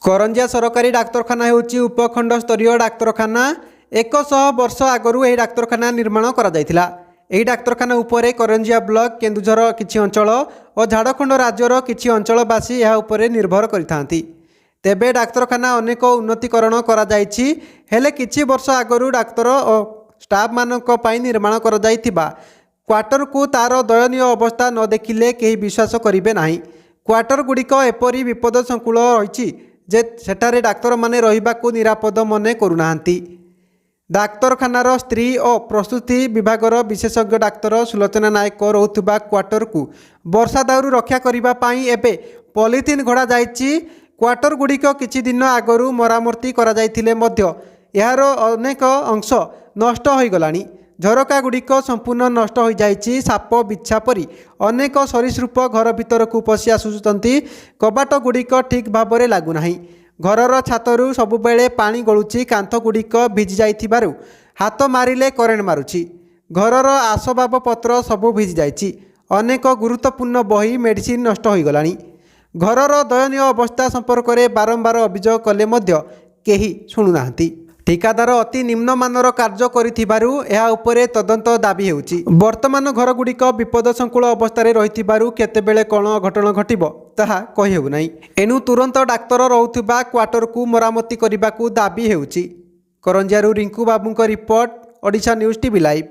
करंजिया सरकारी डाक्तरखाना हेउची उपखंड स्तरीय डाक्तरखाना 100 वर्ष आगरू यह डाक्तरखाना निर्माण करा जायथिला। ଏହି ଡାକ୍ତରଖାନା ଉପରେ କରଞ୍ଜିଆ ବ୍ଲକ କେନ୍ଦୁଝର କିଛି ଅଞ୍ଚଳ ଓ ଝାଡ଼ଖଣ୍ଡ ରାଜ୍ୟର କିଛି ଅଞ୍ଚଳବାସୀ ଏହା ଉପରେ ନିର୍ଭର କରିଥାନ୍ତି। ତେବେ ଡାକ୍ତରଖାନା ଅନେକ ଉନ୍ନତିକରଣ କରାଯାଇଛି, ହେଲେ କିଛି ବର୍ଷ ଆଗରୁ ଡାକ୍ତର ଓ ଷ୍ଟାଫ୍ମାନଙ୍କ ପାଇଁ ନିର୍ମାଣ କରାଯାଇଥିବା କ୍ୱାର୍ଟରକୁ ତା'ର ଦୟନୀୟ ଅବସ୍ଥା ନ ଦେଖିଲେ କେହି ବିଶ୍ୱାସ କରିବେ ନାହିଁ। କ୍ୱାର୍ଟରଗୁଡ଼ିକ ଏପରି ବିପଦସଙ୍କୁଳ ରହିଛି ଯେ ସେଠାରେ ଡାକ୍ତରମାନେ ରହିବାକୁ ନିରାପଦ ମନେ କରୁନାହାନ୍ତି। ଡାକ୍ତରଖାନାର ସ୍ତ୍ରୀ ଓ ପ୍ରସୂତି ବିଭାଗର ବିଶେଷଜ୍ଞ ଡାକ୍ତର ସୁଲୋଚନା ନାୟକ ରହୁଥିବା କ୍ୱାର୍ଟରକୁ ବର୍ଷା ଦାଉରୁ ରକ୍ଷା କରିବା ପାଇଁ ଏବେ ପଲିଥିନ୍ ଘୋଡ଼ା ଯାଇଛି। କ୍ୱାର୍ଟରଗୁଡ଼ିକ କିଛି ଦିନ ଆଗରୁ ମରାମତି କରାଯାଇଥିଲେ ମଧ୍ୟ ଏହାର ଅନେକ ଅଂଶ ନଷ୍ଟ ହୋଇଗଲାଣି। ଝରକାଗୁଡ଼ିକ ସମ୍ପୂର୍ଣ୍ଣ ନଷ୍ଟ ହୋଇଯାଇଛି। ସାପ ବିଛା ପରି ଅନେକ ସରୀସୃପ ଘର ଭିତରକୁ ପଶି ଆସୁଛନ୍ତି। କବାଟଗୁଡ଼ିକ ଠିକ୍ ଭାବରେ ଲାଗୁନାହିଁ। ଘରର ଛାତରୁ ସବୁବେଳେ ପାଣି ଗଳୁଛି। କାନ୍ଥଗୁଡ଼ିକ ଭିଜି ଯାଇଥିବାରୁ ହାତ ମାରିଲେ କରେଣ୍ଟ ମାରୁଛି। ଘରର ଆସବାବପତ୍ର ସବୁ ଭିଜି ଯାଇଛି। ଅନେକ ଗୁରୁତ୍ୱପୂର୍ଣ୍ଣ ବହି ମେଡ଼ିସିନ ନଷ୍ଟ ହୋଇଗଲାଣି। ଘରର ଦୟନୀୟ ଅବସ୍ଥା ସମ୍ପର୍କରେ ବାରମ୍ବାର ଅଭିଯୋଗ କଲେ ମଧ୍ୟ କେହି ଶୁଣୁନାହାନ୍ତି। ଠିକାଦାର ଅତି ନିମ୍ନମାନର କାର୍ଯ୍ୟ କରିଥିବାରୁ ଏହା ଉପରେ ତଦନ୍ତ ଦାବି ହେଉଛି। ବର୍ତ୍ତମାନ ଘରଗୁଡ଼ିକ ବିପଦସଙ୍କୁଳ ଅବସ୍ଥାରେ ରହିଥିବାରୁ କେତେବେଳେ କ'ଣ ଅଘଟଣ ଘଟିବ ତାହା କହିହେଉନାହିଁ। ଏଣୁ ତୁରନ୍ତ ଡାକ୍ତର ରହୁଥିବା କ୍ୱାର୍ଟରକୁ ମରାମତି କରିବାକୁ ଦାବି ହେଉଛି। କରଞ୍ଜିଆରୁ ରିଙ୍କୁ ବାବୁଙ୍କ report, Odisha news TV live.